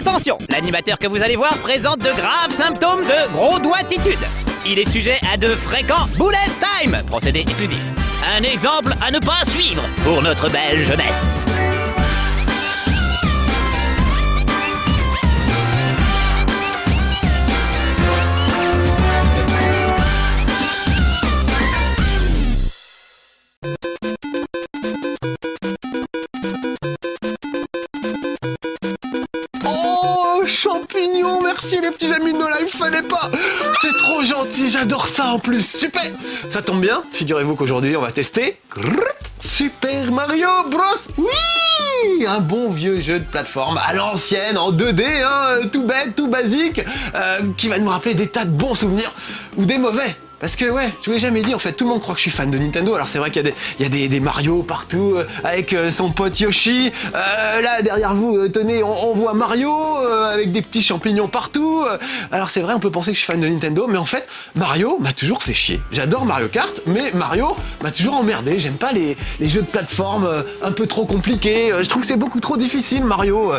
Attention, l'animateur que vous allez voir présente de graves symptômes de gros doigtitude. Il est sujet à de fréquents bullet time, procédé exclusif. Un exemple à ne pas suivre pour notre belle jeunesse. Champignons, merci les petits amis de No Life, fallait pas. C'est trop gentil, j'adore ça en plus. Super. Ça tombe bien, figurez-vous qu'aujourd'hui on va tester Super Mario Bros. Oui, un bon vieux jeu de plateforme à l'ancienne, en 2D, hein, tout bête, tout basique, qui va nous rappeler des tas de bons souvenirs ou des mauvais. Parce que ouais, je vous l'ai jamais dit, en fait, tout le monde croit que je suis fan de Nintendo. Alors c'est vrai qu'il y a des Mario partout, avec son pote Yoshi. Là, derrière vous, tenez, on voit Mario, avec des petits champignons partout. Alors c'est vrai, on peut penser que je suis fan de Nintendo, mais en fait, Mario m'a toujours fait chier. J'adore Mario Kart, mais Mario m'a toujours emmerdé. J'aime pas les jeux de plateforme un peu trop compliqués. Je trouve que c'est beaucoup trop difficile, Mario.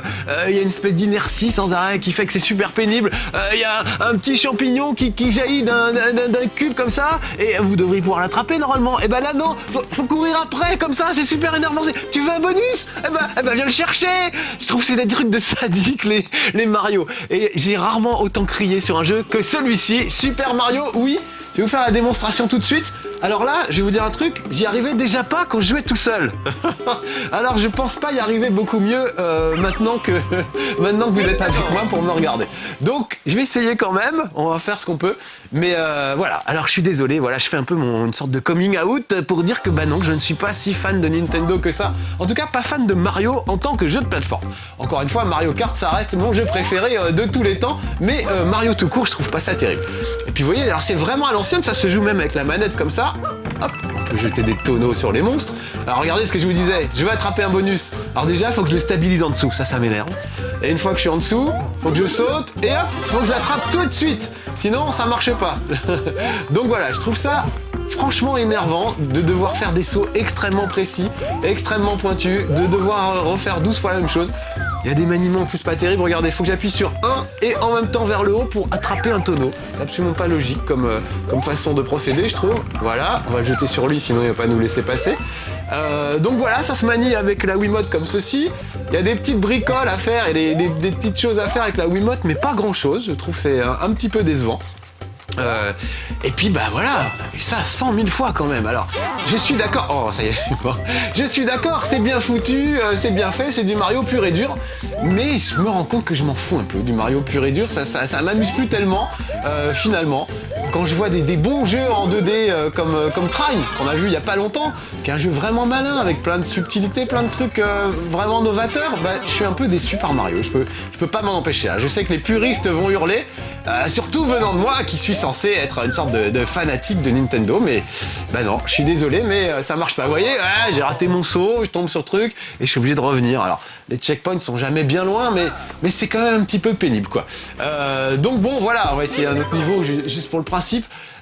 Il y a une espèce d'inertie sans arrêt qui fait que c'est super pénible. Il y a un petit champignon qui jaillit d'un cube comme ça, et vous devriez pouvoir l'attraper normalement. Et ben là non, faut courir après comme ça, c'est super énervant. Tu veux un bonus? Eh ben viens le chercher. Je trouve que c'est des trucs de sadique les Mario. Et j'ai rarement autant crié sur un jeu que celui-ci, Super Mario. Oui, je vais vous faire la démonstration tout de suite. Alors là, je vais vous dire un truc, j'y arrivais déjà pas quand je jouais tout seul. Alors je pense pas y arriver beaucoup mieux maintenant que vous êtes avec moi pour me regarder. Donc je vais essayer quand même, on va faire ce qu'on peut. Mais voilà, alors je suis désolé, voilà, je fais un peu une sorte de coming out pour dire que bah non, que je ne suis pas si fan de Nintendo que ça. En tout cas, pas fan de Mario en tant que jeu de plateforme. Encore une fois, Mario Kart, ça reste mon jeu préféré de tous les temps, mais Mario tout court, je trouve pas ça terrible. Et puis vous voyez, alors c'est vraiment à l'ancienne, ça se joue même avec la manette comme ça. Hop, on peut jeter des tonneaux sur les monstres. Alors regardez ce que je vous disais, je veux attraper un bonus. Alors déjà, il faut que je le stabilise en dessous, ça m'énerve. Et une fois que je suis en dessous, faut que je saute et hop, faut que je l'attrape tout de suite. Sinon, ça marche pas. Donc voilà, je trouve ça franchement énervant de devoir faire des sauts extrêmement précis, extrêmement pointus, de devoir refaire 12 fois la même chose. Il y a des maniements en plus pas terribles, regardez, il faut que j'appuie sur 1 et en même temps vers le haut pour attraper un tonneau. C'est absolument pas logique comme façon de procéder, je trouve. Voilà, on va le jeter sur lui, sinon il va pas nous laisser passer. Donc voilà, ça se manie avec la Wiimote comme ceci. Il y a des petites bricoles à faire et des petites choses à faire avec la Wiimote, mais pas grand chose, je trouve que c'est un petit peu décevant. Et puis bah voilà, on a vu ça 100 000 fois quand même. Alors je suis d'accord, oh ça y est, je suis mort. Je suis d'accord, c'est bien foutu, c'est bien fait, c'est du Mario pur et dur. Mais je me rends compte que je m'en fous un peu du Mario pur et dur, ça m'amuse plus tellement finalement. Quand je vois des bons jeux en 2D comme Trine, qu'on a vu il y a pas longtemps, qui est un jeu vraiment malin avec plein de subtilités, plein de trucs vraiment novateurs, bah je suis un peu déçu par Mario. Je peux pas m'en empêcher. Je sais que les puristes vont hurler, surtout venant de moi qui suis censé être une sorte de fanatique de Nintendo, mais bah non, je suis désolé, mais ça marche pas. Vous voyez, voilà, j'ai raté mon saut, je tombe sur le truc et je suis obligé de revenir. Alors les checkpoints sont jamais bien loin, mais c'est quand même un petit peu pénible quoi. Donc bon voilà, on va essayer un autre niveau juste pour le principe.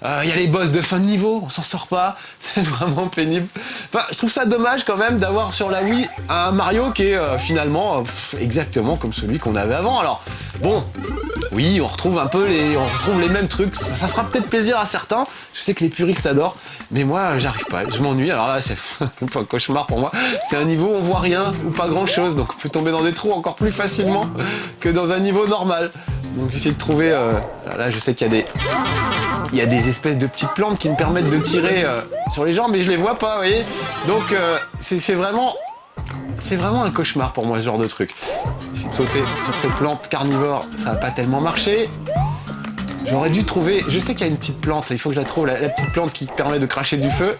Il y a les boss de fin de niveau, on s'en sort pas, c'est vraiment pénible. Enfin, je trouve ça dommage quand même d'avoir sur la Wii un Mario qui est finalement exactement comme celui qu'on avait avant. Alors bon, oui, on retrouve les mêmes trucs, ça fera peut-être plaisir à certains. Je sais que les puristes adorent, mais moi j'arrive pas, je m'ennuie. Alors là, c'est un cauchemar pour moi. C'est un niveau où on voit rien ou pas grand chose, donc on peut tomber dans des trous encore plus facilement que dans un niveau normal. Donc j'essaie de trouver. Là, je sais qu'il y a des espèces de petites plantes qui me permettent de tirer sur les gens, mais je les vois pas, vous voyez. Donc c'est vraiment un cauchemar pour moi ce genre de truc. J'essaie de sauter sur ces plantes carnivores, ça va pas tellement marcher. J'aurais dû trouver. Je sais qu'il y a une petite plante, il faut que je la trouve, la petite plante qui permet de cracher du feu.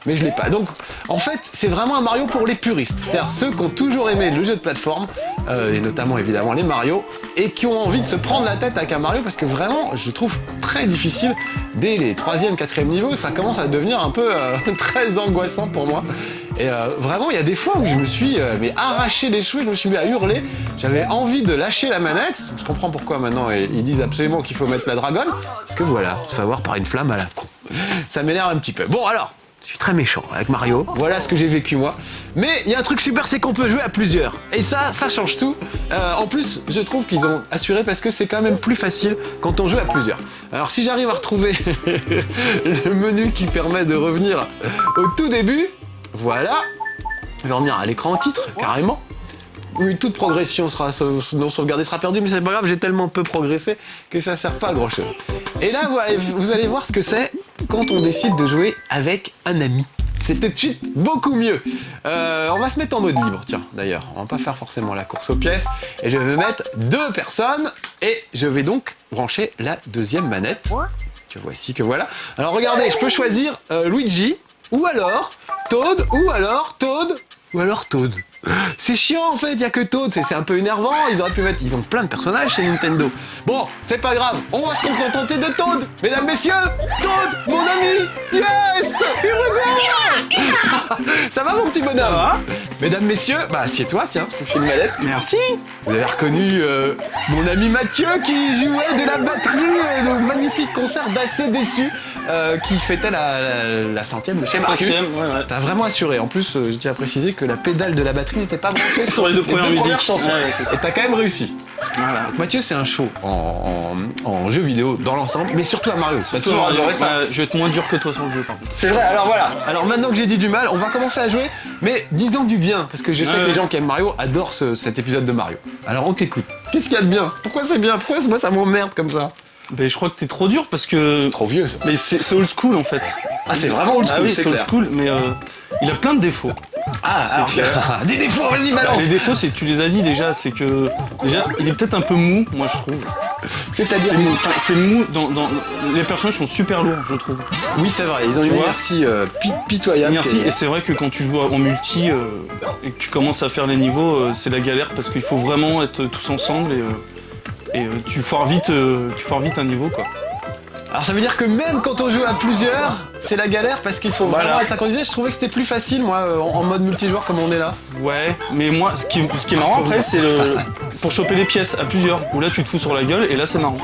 Mais je l'ai pas. Donc, en fait, c'est vraiment un Mario pour les puristes. C'est-à-dire ceux qui ont toujours aimé le jeu de plateforme, et notamment évidemment les Mario, et qui ont envie de se prendre la tête avec un Mario, parce que vraiment, je trouve très difficile. Dès les 3e, 4e niveaux, ça commence à devenir un peu très angoissant pour moi. Et vraiment, il y a des fois où je me suis arraché les cheveux, je me suis mis à hurler. J'avais envie de lâcher la manette. Je comprends pourquoi maintenant ils disent absolument qu'il faut mettre la dragonne, parce que voilà, se faire avoir par une flamme à la con. Ça m'énerve un petit peu. Bon alors. Je suis très méchant avec Mario. Voilà ce que j'ai vécu moi. Mais il y a un truc super, c'est qu'on peut jouer à plusieurs. Et ça change tout. En plus, je trouve qu'ils ont assuré parce que c'est quand même plus facile quand on joue à plusieurs. Alors si j'arrive à retrouver le menu qui permet de revenir au tout début, voilà. Je vais revenir à l'écran en titre, carrément. Oui, toute progression sera non sauvegardée sera perdue, mais c'est pas grave, j'ai tellement peu progressé que ça sert pas à grand chose. Et là, vous allez voir ce que c'est quand on décide de jouer avec un ami. C'est tout de suite beaucoup mieux. On va se mettre en mode libre, tiens, d'ailleurs. On va pas faire forcément la course aux pièces. Et je vais mettre 2 personnes. Et je vais donc brancher la deuxième manette. Que voici, que voilà. Alors regardez, je peux choisir Luigi, ou alors Toad, ou alors Toad, ou alors Toad. C'est chiant en fait, il y a que Toad, c'est un peu énervant, ils auraient pu mettre, ils ont plein de personnages chez Nintendo. Bon, c'est pas grave, on va se contenter de Toad. Mesdames, messieurs, Toad, mon ami, yes. Ça va mon petit bonhomme? Ça va. Mesdames, messieurs, bah assieds-toi, tiens, je te file une mallette. Merci. Vous avez reconnu mon ami Mathieu qui jouait de la batterie au magnifique concert d'Assez Déçu qui fêtait la centième de chez Marcus. Ouais. T'as vraiment assuré. En plus, je tiens à préciser que la pédale de la batterie n'était pas branchée sur les deux premières chansons. Ouais, c'est ça. Et t'as quand même réussi. Voilà. Donc Mathieu, c'est un show en jeu vidéo dans l'ensemble, mais surtout à Mario. Tu vas toujours adorer ça. Je vais être moins dur que toi sur le jeu, par contre. C'est vrai, alors voilà. Alors maintenant que j'ai dit du mal, on va commencer à jouer, mais disons du bien, parce que je sais que les gens qui aiment Mario adorent cet épisode de Mario. Alors on t'écoute. Qu'est-ce qu'il y a de bien? Pourquoi c'est bien? Pourquoi moi ça m'emmerde comme ça? Ben, je crois que t'es trop dur parce que. Trop vieux ça. Mais c'est old school en fait. Ah, c'est vraiment old school, ah oui, c'est old clair. school, mais il a plein de défauts. Ah, c'est clair. Des défauts, vas-y, balance. Les défauts, c'est que tu les as dit déjà, c'est que. Déjà, il est peut-être un peu mou, moi je trouve. C'est-à-dire. C'est mou, les personnages sont super lourds, je trouve. Oui, c'est vrai, ils ont Tu une vois inertie pitoyable. Merci, et c'est vrai que quand tu joues en multi et que tu commences à faire les niveaux, c'est la galère parce qu'il faut vraiment être tous ensemble et tu foires vite un niveau quoi. Alors ça veut dire que même quand on joue à plusieurs, c'est la galère parce qu'il faut vraiment être synchronisé. Je trouvais que c'était plus facile moi en mode multijoueur comme on est là. Ouais, mais moi ce qui est marrant après c'est pour choper les pièces à plusieurs où là tu te fous sur la gueule et là c'est marrant.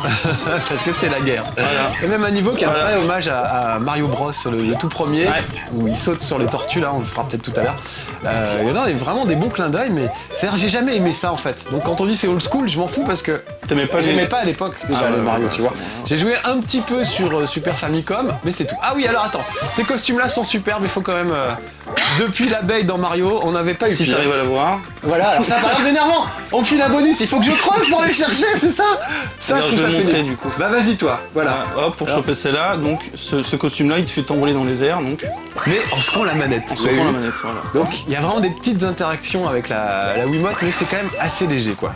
Parce que c'est la guerre. Voilà. Et même un niveau qui est un vrai hommage à Mario Bros, le tout premier, où il saute sur les tortues là, on le fera peut-être tout à l'heure. Il y en a vraiment des bons clins d'œil, mais c'est-à-dire j'ai jamais aimé ça en fait. Donc quand on dit c'est old school, je m'en fous parce que j'aimais pas à l'époque déjà les Mario, tu vois. J'ai joué un petit peu sur Super Famicom, mais c'est tout. Ah oui, alors attends, ces costumes-là sont superbes, il faut quand même... depuis l'abeille dans Mario, on n'avait pas eu si pire. t'arrives à l'avoir. Voilà, alors ça paraît énervant. On me file un bonus, il faut que je creuse pour aller chercher, c'est ça? Ça, je trouve ça pénible. Du coup. Bah vas-y toi, voilà. Hop, pour choper celle-là, donc ce costume-là, il te fait t'envoler dans les airs, donc. Mais en secouant la manette. En secouant la manette, voilà. Donc il y a vraiment des petites interactions avec la Wiimote, mais c'est quand même assez léger, quoi.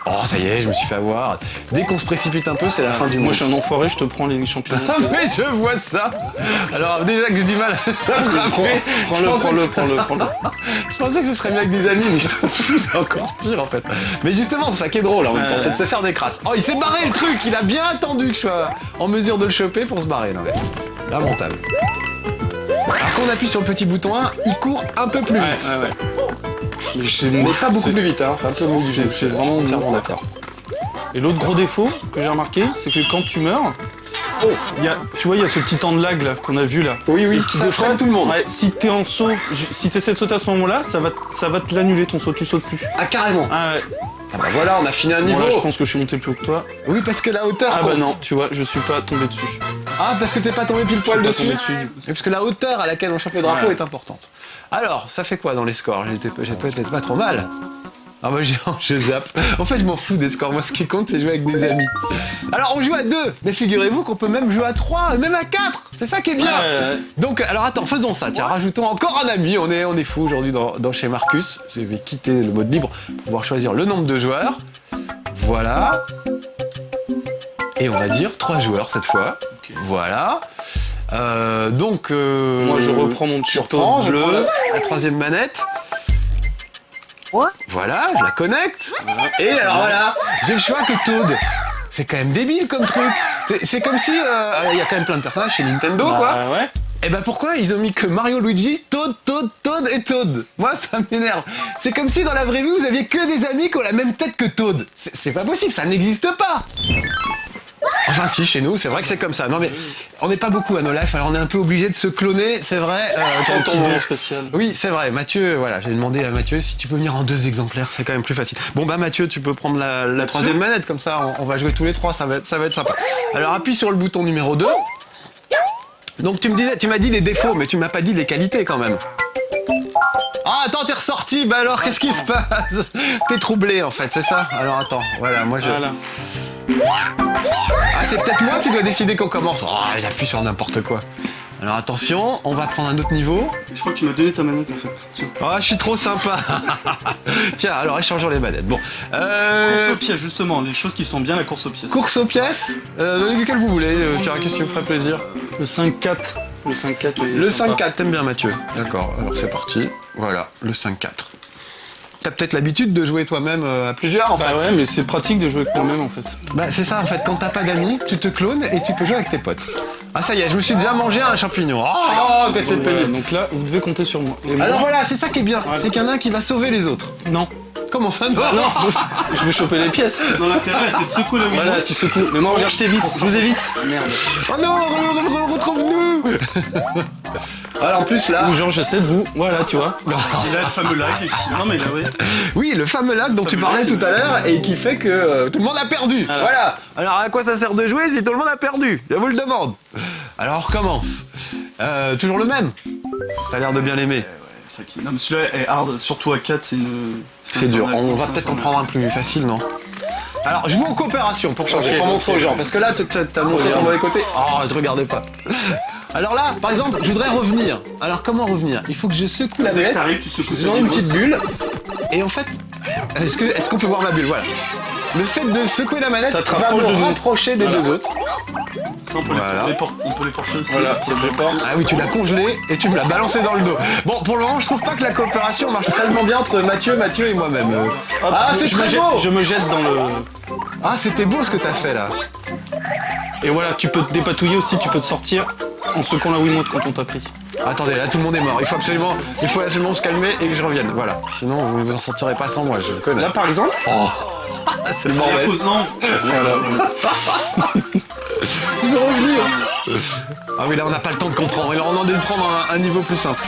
Oh, ça y est, je me suis fait avoir. Dès qu'on se précipite un peu, c'est la fin du monde. Moi, je suis un enfoiré, je te prends les champignons. Mais je vois ça. Alors déjà que j'ai du mal à s'attraper. Prends-le. Je pensais que ce serait mieux avec des amis, mais je trouve que c'est encore pire en fait. Mais justement, c'est ça qui est drôle en même temps, c'est de se faire des crasses. Oh, il s'est barré le truc, il a bien attendu que je sois en mesure de le choper pour se barrer. Non, mais... lamentable. Alors qu'on appuie sur le petit bouton 1, il court un peu plus vite. Ouais. Mais pas beaucoup plus vite, hein. C'est un peu mou. C'est vraiment entièrement d'accord. Et l'autre gros défaut que j'ai remarqué, c'est que quand tu meurs, tu vois, il y a ce petit temps de lag là qu'on a vu là. Oui, qui freine tout le monde. Ouais, si t'es en saut, si t'essaies de sauter à ce moment-là, ça va te l'annuler ton saut, tu sautes plus. Ah carrément. Ah ouais. Ah bah voilà, on a fini un niveau. Bon, là, je pense que je suis monté plus haut que toi. Oui, parce que la hauteur compte. Bah non, tu vois, je suis pas tombé dessus. Ah, parce que t'es pas tombé pile poil dessus. Du coup. Et parce que la hauteur à laquelle on chope le drapeau est importante. Alors, ça fait quoi dans les scores? J'ai peut-être pas trop mal. Ah bah je zappe. En fait, je m'en fous des scores. Moi, ce qui compte, c'est jouer avec des amis. Alors, on joue à 2. Mais figurez-vous qu'on peut même jouer à 3, même à 4. C'est ça qui est bien. Ouais. Donc, alors attends, faisons ça. Tiens, rajoutons encore un ami. On est fou aujourd'hui dans chez Marcus. Je vais quitter le mode libre pour pouvoir choisir le nombre de joueurs. Voilà. Et on va dire 3 joueurs cette fois. Okay. Voilà. Donc... moi, je reprends mon petit tour bleu. Je prends la troisième manette. Voilà, je la connecte. Et alors voilà, j'ai le choix que Toad. C'est quand même débile comme truc. C'est comme si... il y a quand même plein de personnages chez Nintendo, quoi. Ouais. Et ben pourquoi ils ont mis que Mario, Luigi, Toad et Toad? Moi, ça m'énerve. C'est comme si dans la vraie vie, vous aviez que des amis qui ont la même tête que Toad. C'est pas possible, ça n'existe pas. Enfin si, chez nous, c'est vrai que c'est comme ça. Non mais on n'est pas beaucoup à No Life, alors on est un peu obligé de se cloner, c'est vrai. Un petit don spécial. Oui, c'est vrai. Mathieu, voilà, j'ai demandé à Mathieu si tu peux venir en 2 exemplaires, c'est quand même plus facile. Bon bah Mathieu, tu peux prendre la 3e manette, comme ça on va jouer tous les 3, ça va être sympa. Alors appuie sur le bouton numéro 2. Donc tu m'as dit les défauts, mais tu m'as pas dit les qualités quand même. Ah attends, t'es ressorti, bah alors qu'est-ce qui se passe? T'es troublé en fait, c'est ça? Alors attends, voilà, moi je... Voilà. Ah c'est peut-être moi qui dois décider qu'on commence. Oh, j'appuie sur n'importe quoi. Alors attention, on va prendre un autre niveau. Je crois que tu m'as donné ta manette en fait. Tiens. Oh, je suis trop sympa. Tiens, alors échangeons les manettes. Bon. Course aux pièces justement, les choses qui sont bien, la course aux pièces. Course aux pièces. Donnez lequel vous voulez. Tiens, qu'est-ce qui vous ferait plaisir? Le 5-4. Le 5-4. Le 5-4, t'aimes bien Mathieu? D'accord, alors c'est parti. Voilà, le 5-4. T'as peut-être l'habitude de jouer toi-même à plusieurs en fait. Bah ouais, mais c'est pratique de jouer avec moi-même en fait. Bah c'est ça en fait, quand t'as pas d'amis, tu te clones et tu peux jouer avec tes potes. Ah ça y est, je me suis déjà mangé un champignon. Oh, que c'est pénible. Donc là, vous devez compter sur moi. Alors voilà, c'est ça qui est bien, c'est qu'il y en a un qui va sauver les autres. Non. Comment ça non? Je vais choper les pièces. Non, l'intérêt c'est de secouer le Voilà, tu secoues. Mais moi, regarde, je t'évite. Je vous évite. Merde. Oh non, retrouve-nous. Alors en plus là... Ou genre, j'essaie de vous... Voilà, tu vois. Il a le fameux lag ici. Non mais là, oui. Oui, le fameux lag dont tu parlais tout à l'heure et qui fait que tout le monde a perdu. Voilà. Alors à quoi ça sert de jouer si tout le monde a perdu? Je vous le demande. Alors on recommence. Toujours le même. T'as l'air de bien l'aimer. Non mais celui-là est hard, surtout à 4, c'est une... C'est dur, on va peut-être en prendre un plus facile, non? Alors, je joue en coopération pour changer, pour montrer aux gens, parce que là, t'as montré ton mauvais côté. Oh, je regardais pas. Alors là, par exemple, je voudrais revenir. Alors, comment revenir? Il faut que je secoue la manette, j'aurai une petite bulle, et en fait, est-ce qu'on peut voir ma bulle? Voilà. Le fait de secouer la manette va me rapprocher des deux autres. Ça, on peut les porter aussi. Voilà, ah oui, tu l'as congelé et tu me l'as balancé dans le dos. Bon, pour le moment, je trouve pas que la coopération marche tellement bien entre Mathieu et moi-même. Ah, c'est très beau. Je me jette dans le... Ah, c'était beau ce que t'as fait là. Et voilà, tu peux te dépatouiller aussi, tu peux te sortir en secouant la Wiimote quand on t'a pris. Attendez, là tout le monde est mort. Il faut absolument se calmer et que je revienne. Voilà. Sinon, vous ne vous en sortirez pas sans moi, je le connais. Là, par exemple... Oh. C'est le bordel. Non. Voilà. Je veux revenir. Ah oui, là on n'a pas le temps de comprendre. Et là on a dû prendre un niveau plus simple.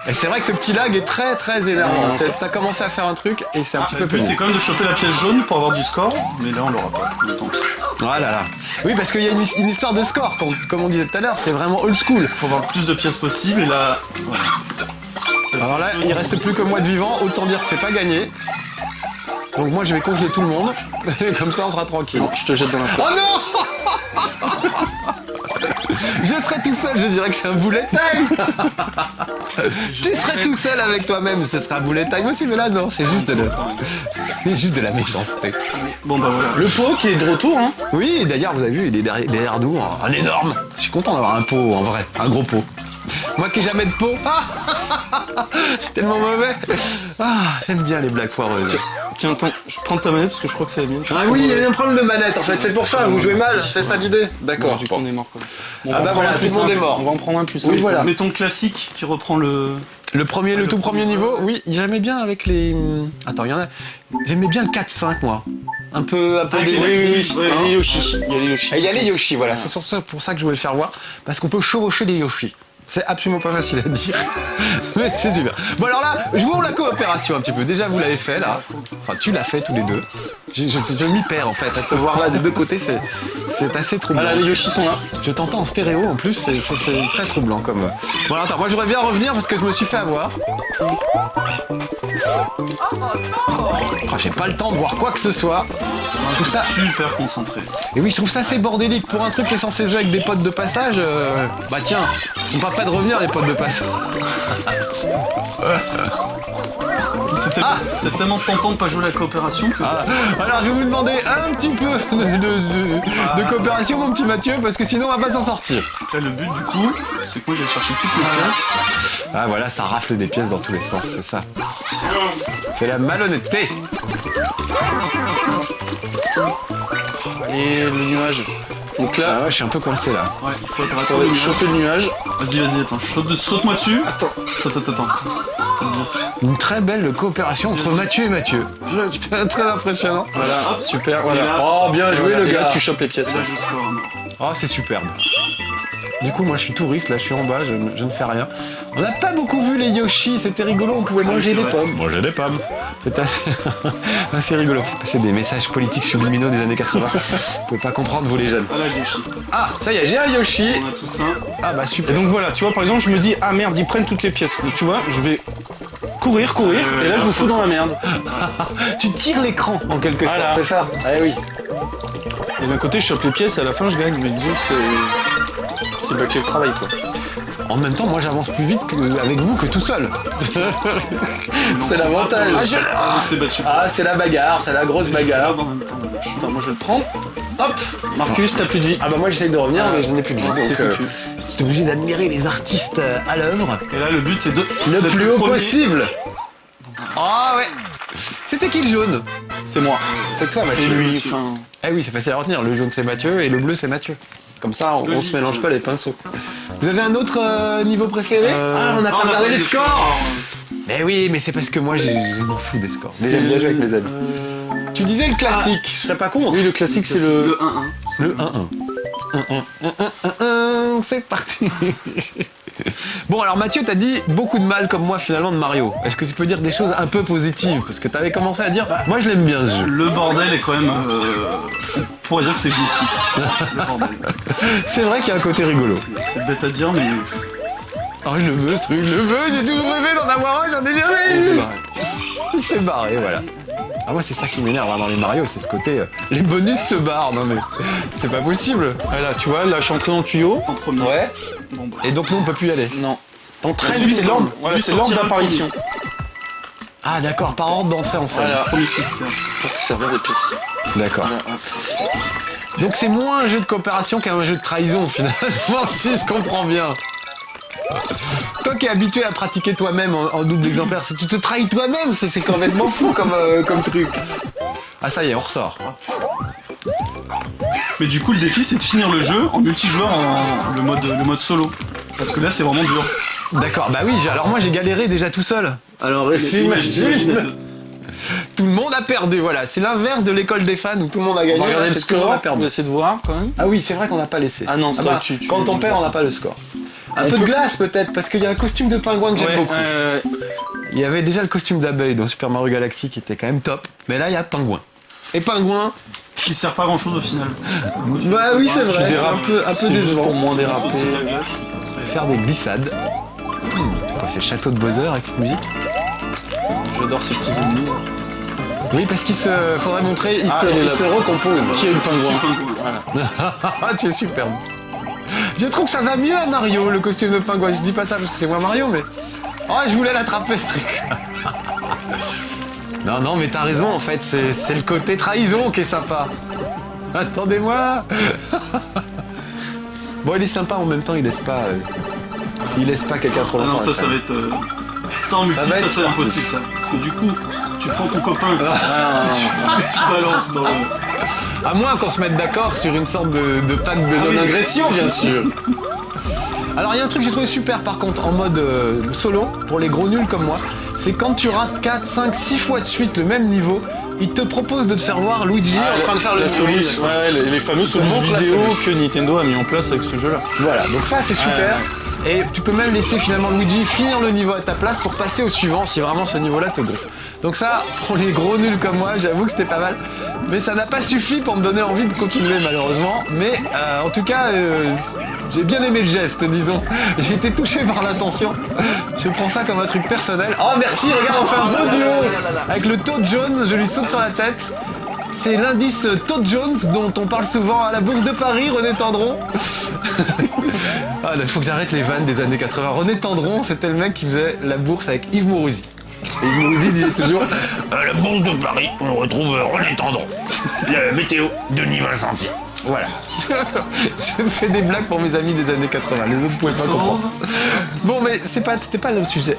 Et c'est vrai que ce petit lag est très très énervant. T'as commencé à faire un truc et c'est un petit peu pénible. C'est quand même de choper la pièce jaune pour avoir du score, mais là on l'aura pas. Tant pis. Ah là là. Oui, parce qu'il y a une histoire de score, comme on disait tout à l'heure, c'est vraiment old school. Faut avoir le plus de pièces possible et là... Voilà. Alors là, il reste plus que moi de vivant, autant dire que c'est pas gagné. Donc moi je vais congeler tout le monde, comme ça on sera tranquille. Bon, je te jette dans la flotte. Oh non. Je serai tout seul, je dirais que c'est un bullet time. Tu serais tout seul avec toi-même, ce serait un bullet time aussi, mais là non, c'est juste de la méchanceté. Bon bah voilà. Le pot qui est de retour, hein. Oui, d'ailleurs vous avez vu, il est derrière nous, un énorme. Je suis content d'avoir un pot en vrai, un gros pot. Moi qui ai jamais de pot. C'est tellement mauvais. Ah, j'aime bien les blagues foireuses. Tiens, attends, je prends ta manette parce que je crois que c'est la mienne. Ah oui, il y a un problème de manette en fait, c'est pour ça, vous jouez mal, c'est ça l'idée. D'accord. Du coup, on est mort quoi. Bon, ah bah voilà, tout le monde est mort. On va en prendre un plus. Oui, voilà. Mettons le classique qui reprend le... Le tout premier niveau, oui, j'aimais bien avec les... Attends, il y en a... J'aimais bien le 4-5 moi. Un peu des... Oui, les Yoshi. Il y a les Yoshi. Et il y a les Yoshi, voilà, c'est pour ça que je voulais le faire voir, parce qu'on peut chevaucher des Yoshi. C'est absolument pas facile à dire, mais c'est super. Bon alors là, jouons la coopération un petit peu. Déjà vous l'avez fait là, enfin tu l'as fait tous les deux. Je m'y perds en fait, à te voir là des deux côtés, c'est assez troublant. Voilà, les Yoshi sont là. Je t'entends en stéréo en plus, c'est très troublant comme... Bon alors attends, moi j'aurais bien revenir parce que je me suis fait avoir. Oh, j'ai pas le temps de voir quoi que ce soit. Je trouve ça super concentré. Et oui, je trouve ça assez bordélique pour un truc qui est censé jouer avec des potes de passage. Bah tiens, on parle pas de revenir les potes de passage. C'est tellement tentant de pas jouer la coopération que... Alors je vais vous demander un petit peu de coopération mon petit Mathieu, parce que sinon on va pas s'en sortir. Là le but du coup, c'est que moi j'allais chercher toutes les pièces. Ah voilà, ça rafle des pièces dans tous les sens, c'est ça. C'est la malhonnêteté. Et le nuage. Donc là... Ah ouais, je suis un peu coincé là. Ouais, il faut choper le nuage. Vas-y, attends, saute-moi dessus. Attends. Une très belle coopération entre Mathieu et Mathieu. Putain, très impressionnant. Voilà, hop, super, voilà. Oh, bien joué le Et là, gars. tu chopes les pièces. Là, je score. Oh, c'est superbe. Du coup, moi, je suis touriste, là, je suis en bas, je ne fais rien. On n'a pas beaucoup vu les Yoshi, c'était rigolo, on pouvait manger c'est des vrai. pommes. Manger des pommes. C'était assez... assez rigolo. C'est des messages politiques subliminaux des années 80. Vous pouvez pas comprendre, vous les jeunes. Voilà, Yoshi. Ah, ça y est, j'ai un Yoshi. On a tous un. Ah bah Et super. donc voilà, tu vois, par exemple, je me dis, ah merde, ils prennent toutes les pièces. Donc tu vois, je vais courir, et là, je vous fous dans la merde. Tu tires l'écran, en quelque sorte, Voilà. c'est ça? Ah oui. Et d'un côté, je chope les pièces, et à la fin, je gagne. Mais disons que c'est bâclé le travail, quoi. En même temps, moi, j'avance plus vite avec vous que tout seul. C'est l'avantage. Ah, c'est battu. Ah, c'est la bagarre, c'est la grosse bagarre. En même temps, Attends, moi, je vais le prendre. Hop, Marcus, t'as plus de vie. Ah bah moi j'essaye de revenir mais je n'ai plus de vie. T'es Donc foutu. j'étais obligé d'admirer les artistes à l'œuvre Et là, le but, c'est de le d'être plus haut premier. possible. Ah ouais. C'était qui le jaune? C'est moi. C'est toi Et Mathieu. lui, enfin... Eh oui c'est facile à retenir, le jaune c'est Mathieu et le bleu c'est Mathieu. Comme ça on se mélange pas les pinceaux. Vous avez un autre niveau préféré? Ah on n'a pas regardé les scores. Mais oui mais c'est parce que moi je m'en fous des scores. Mais j'aime bien jouer avec mes amis. Tu disais le classique, je serais pas contre. Oui, le classique, c'est Le le... 1-1. Le 1-1. C'est parti. Bon alors Mathieu, t'as dit beaucoup de mal comme moi finalement de Mario. Est-ce que tu peux dire des choses un peu positives? Parce que t'avais commencé à dire, moi je l'aime bien ce jeu. Le bordel est quand même... on pourrait dire que c'est jouissif. Le bordel. C'est vrai qu'il y a un côté rigolo. C'est bête à dire, mais... Oh je le veux ce truc, je le veux, j'ai toujours rêvé d'en avoir un, j'en ai jamais C'est eu. pareil. Il s'est barré, voilà. Ah moi c'est ça qui m'énerve dans les Mario, c'est ce côté... les bonus se barrent, non mais... C'est pas possible. Voilà, tu vois, là, je suis entré dans le tuyau. En premier. Ouais. Bon, bah. Et donc nous on peut plus y aller. Non. T'entraînes Ensuite, c'est l'ordre. Lui Voilà, c'est l'ordre sortir le d'apparition. Ah d'accord, par ordre d'entrée en scène. Voilà, Premier qui se sert. pour servir des pièces. D'accord. Voilà, hop. Donc c'est moins un jeu de coopération qu'un jeu de trahison finalement, si je comprends bien. Toi qui es habitué à pratiquer toi-même en double exemplaire, si tu te trahis toi-même, c'est complètement fou comme truc. Ah ça y est, on ressort. Mais du coup, le défi, c'est de finir le jeu en multijoueur, le mode solo. Parce que là, c'est vraiment dur. D'accord, bah oui, alors moi j'ai galéré déjà tout seul. Alors j'imagine. Tout le monde a perdu, voilà. C'est l'inverse de l'école des fans où tout le monde a gagné. On va regarder là, le c'est tout monde score, a on perdu. va essayer de voir quand même. Ah oui, c'est vrai qu'on n'a pas laissé. Ah non, ça, tu- quand on perd, on n'a pas le score. Un peu de glace peut-être, parce qu'il y a un costume de pingouin que j'aime beaucoup. Il y avait déjà le costume d'abeille dans Super Mario Galaxy qui était quand même top, mais là il y a pingouin. Et pingouin, Qui sert pas à grand chose au final. bah oui c'est vrai, c'est dérapes. un peu C'est juste décevant. pour moins déraper. C'est la glace. Faire des glissades. C'est quoi, c'est le château de Bowser avec cette musique? J'adore ces petits ennemis. Oui, parce qu'il se... faudrait montrer, il il est là. se recompose. Qui est le pingouin? Ah, tu es superbe. Je trouve que ça va mieux à Mario, le costume de pingouin. Je dis pas ça parce que c'est moi Mario, mais... Oh, je voulais l'attraper, ce truc. Non, non, mais t'as raison, en fait, c'est le côté trahison qui est sympa. Attendez-moi. Bon, il est sympa, en même temps, il laisse pas quelqu'un trop Ah longtemps. non, ça va être... Ça en multi, va être ça c'est sportif. impossible ça. Parce que du coup, tu prends ton copain, tu balances dans... À moins qu'on se mette d'accord sur une sorte de pacte de non-agression, bien sûr. Alors, il y a un truc que j'ai trouvé super, par contre, en mode solo, pour les gros nuls comme moi, c'est quand tu rates 4, 5, 6 fois de suite le même niveau, il te propose de te faire voir Luigi en train de faire le la niveau. solution, ouais, les fameuses te solutions montre la vidéo solution. que Nintendo a mis en place avec ce jeu-là. Voilà, donc ça c'est super. Et tu peux même laisser finalement Luigi finir le niveau à ta place pour passer au suivant si vraiment ce niveau-là te gonfle. Donc ça, pour les gros nuls comme moi, j'avoue que c'était pas mal. Mais ça n'a pas suffi pour me donner envie de continuer malheureusement. Mais en tout cas, j'ai bien aimé le geste, disons. J'ai été touché par l'intention. Je prends ça comme un truc personnel. Oh merci, regarde, on fait un bon duo avec le Toad Jones, je lui saute sur la tête. C'est l'indice Toad Jones dont on parle souvent à la Bourse de Paris, René Tendron. Ah, il faut que j'arrête les vannes des années 80. René Tendron, c'était le mec qui faisait la bourse avec Yves Mourouzi. Et Yves Mourouzi disait toujours la Bourse de Paris, on retrouve René Tendron. La météo, Denis Vincenti. Voilà. Je fais des blagues pour mes amis des années 80. Les autres pouvaient pas comprendre. Bon, mais c'était pas le sujet.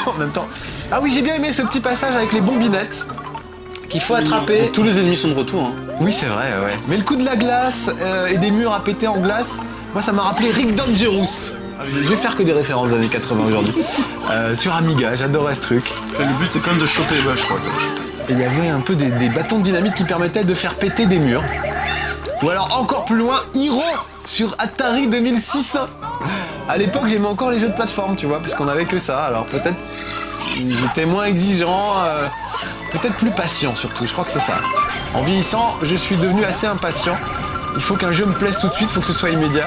En même temps. Ah oui, j'ai bien aimé ce petit passage avec les bombinettes qu'il faut attraper. Et tous les ennemis sont de retour. Hein. Oui, c'est vrai, ouais. Mais le coup de la glace et des murs à péter en glace, moi ça m'a rappelé Rick Dangerous. Je vais faire que des références des années 80 aujourd'hui. Sur Amiga, j'adorais ce truc. Et le but c'est quand même de choper les vaches, je crois. Et il y avait un peu des bâtons de dynamite qui permettaient de faire péter des murs. Ou alors encore plus loin, Hero sur Atari 2600. À l'époque, j'aimais encore les jeux de plateforme, tu vois, parce qu'on avait que ça. Alors peut-être j'étais moins exigeant, peut-être plus patient surtout. Je crois que c'est ça. En vieillissant, je suis devenu assez impatient. Il faut qu'un jeu me plaise tout de suite, il faut que ce soit immédiat.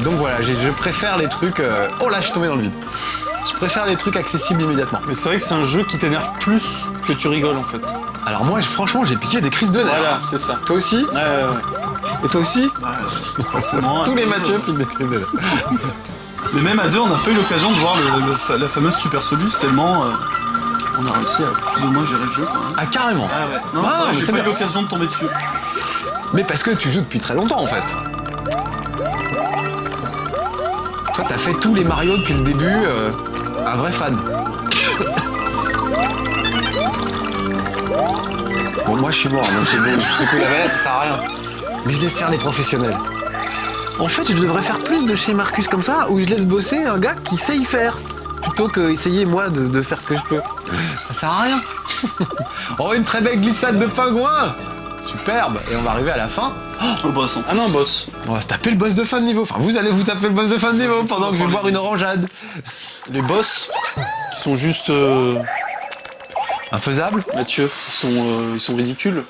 Donc voilà, je préfère les trucs... Oh là, je suis tombé dans le vide. Je préfère les trucs accessibles immédiatement. Mais c'est vrai que c'est un jeu qui t'énerve plus que tu rigoles en fait. Alors moi, franchement, j'ai piqué des crises de nerfs. Voilà, c'est ça. Toi aussi? Ouais. Et toi aussi? Forcément. Tous les Mathieu piquent des crises de nerfs. Mais même à deux, on n'a pas eu l'occasion de voir la fameuse Super Solus tellement on a réussi à plus ou moins gérer le jeu quand même. Ah, carrément. Ah ouais. Non, Ah, c'est vrai, mais j'ai c'est pas eu bien. l'occasion de tomber dessus. Mais parce que tu joues depuis très longtemps en fait. Toi, t'as fait tous les Mario depuis le début, un vrai fan. Bon, moi je suis mort, donc c'est bon, je sais que la manette ça sert à rien. Mais je laisse faire les professionnels. En fait, je devrais faire plus de chez Marcus comme ça, où je laisse bosser un gars qui sait y faire, plutôt que essayer moi de faire ce que je peux. Ça sert à rien. Oh, une très belle glissade de pingouin. Superbe. Et on va arriver à la fin. Au boss. Ah non, boss. On va se taper le boss de fin de niveau. Enfin, vous allez vous taper le boss de fin de niveau pendant que je vais boire une orangeade. Les boss, qui sont juste... Infaisable? Mathieu, ils sont ridicules.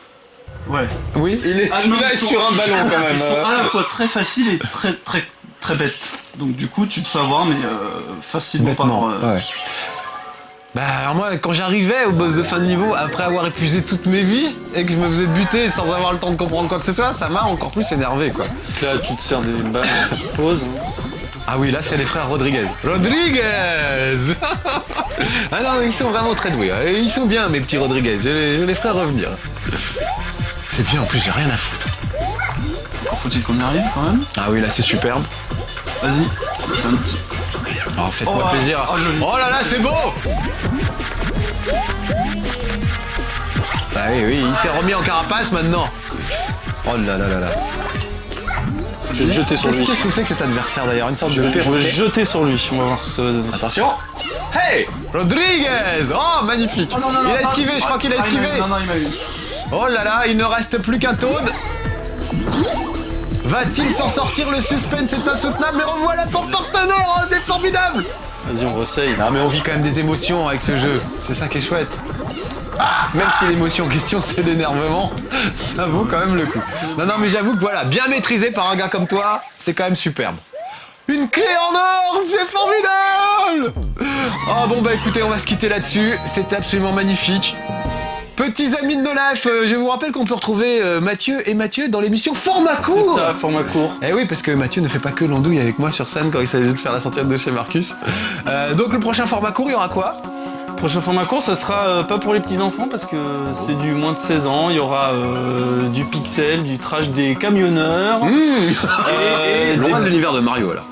Ouais. Oui, il est, Ah non, celui-là ils est sont- sur un ballon quand même. Ils sont à la fois très faciles et très bêtes. Donc du coup, tu te fais avoir, mais facilement Bêtement. par... Ouais. Bah alors moi, quand j'arrivais au boss de fin de niveau, après avoir épuisé toutes mes vies, et que je me faisais buter sans avoir le temps de comprendre quoi que ce soit, ça m'a encore plus énervé quoi. Là, tu te sers des balles, je suppose. Ah oui, là c'est les frères Rodriguez. Rodriguez. Ah non, ils sont vraiment très doués. Et ils sont bien mes petits Rodriguez, je les ferai revenir. C'est bien, en plus j'ai rien à foutre. Faut-il qu'on y arrive quand même? Ah oui, là c'est superbe. Vas-y. Un petit... Alors faites-moi Oh, plaisir. oh, joli. Oh là là, c'est beau. Ah oui, oui, il s'est remis en carapace maintenant. Oh là là là là. Je vais te jeter sur lui. Qu'est-ce que c'est que cet adversaire d'ailleurs? Une sorte Je de vais le perroquet. jeter sur lui, on va voir ce que ça va donner. Attention. Hey, Rodriguez. Oh, magnifique. Il a esquivé, je crois qu'il a esquivé. Non, il m'a eu. Oh là là, il ne reste plus qu'un Toad. Va-t-il s'en sortir? Le suspense est insoutenable. Mais revoilà son partenaire, oh, c'est formidable. Vas-y, on ressaye. Non mais on vit quand même des émotions avec ce jeu. C'est ça qui est chouette. Même si l'émotion en question c'est l'énervement, ça vaut quand même le coup. Non mais j'avoue que voilà, bien maîtrisé par un gars comme toi, c'est quand même superbe. Une clé en or, c'est formidable. Ah bon bah écoutez, on va se quitter là-dessus. C'était absolument magnifique. Petits amis de No Life, je vous rappelle qu'on peut retrouver Mathieu et Mathieu dans l'émission Format Court. C'est ça, format court. Eh oui, parce que Mathieu ne fait pas que l'andouille avec moi sur scène quand il s'agit de faire la sortie de chez Marcus. Donc le prochain format court, il y aura quoi? Prochain format court, ça sera pas pour les petits enfants parce que c'est du moins de 16 ans. Il y aura du pixel, du trash des camionneurs, Loin de l'univers de Mario alors.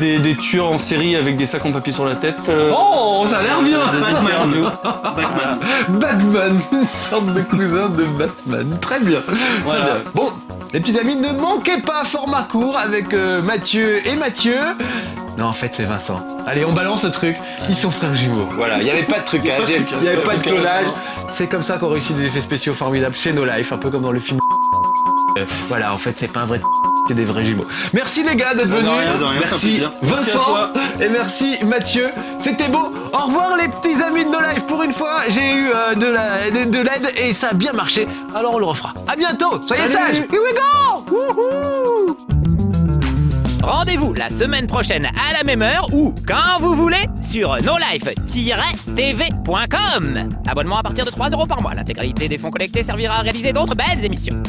des tueurs en série avec des sacs en papier sur la tête. Oh, ça a l'air bien. des interviews. Batman. Batman, une sorte de cousin de Batman. Très bien. Voilà. Très bien. Bon, les petits amis, ne manquez pas format court avec Mathieu et Mathieu. Non, en fait, c'est Vincent. Allez, on balance le truc. Ils sont frères jumeaux. Voilà, il n'y avait pas de trucage, il n'y avait pas de clonage. C'est comme ça qu'on réussit des effets spéciaux formidables chez No Life, un peu comme dans le film. Voilà, en fait, c'est pas un vrai. C'est des vrais jumeaux. Merci les gars d'être venus. de rien, c'est un Merci plaisir. Merci à Vincent toi. et merci Mathieu. C'était beau. Au revoir les petits amis de No Life. Pour une fois, j'ai eu de l'aide et ça a bien marché. Alors on le refera. À bientôt. Soyez sages. Here we go. Wouhou. Rendez-vous la semaine prochaine à la même heure ou quand vous voulez sur nolife-tv.com. Abonnement à partir de 3 € par mois. L'intégralité des fonds collectés servira à réaliser d'autres belles émissions.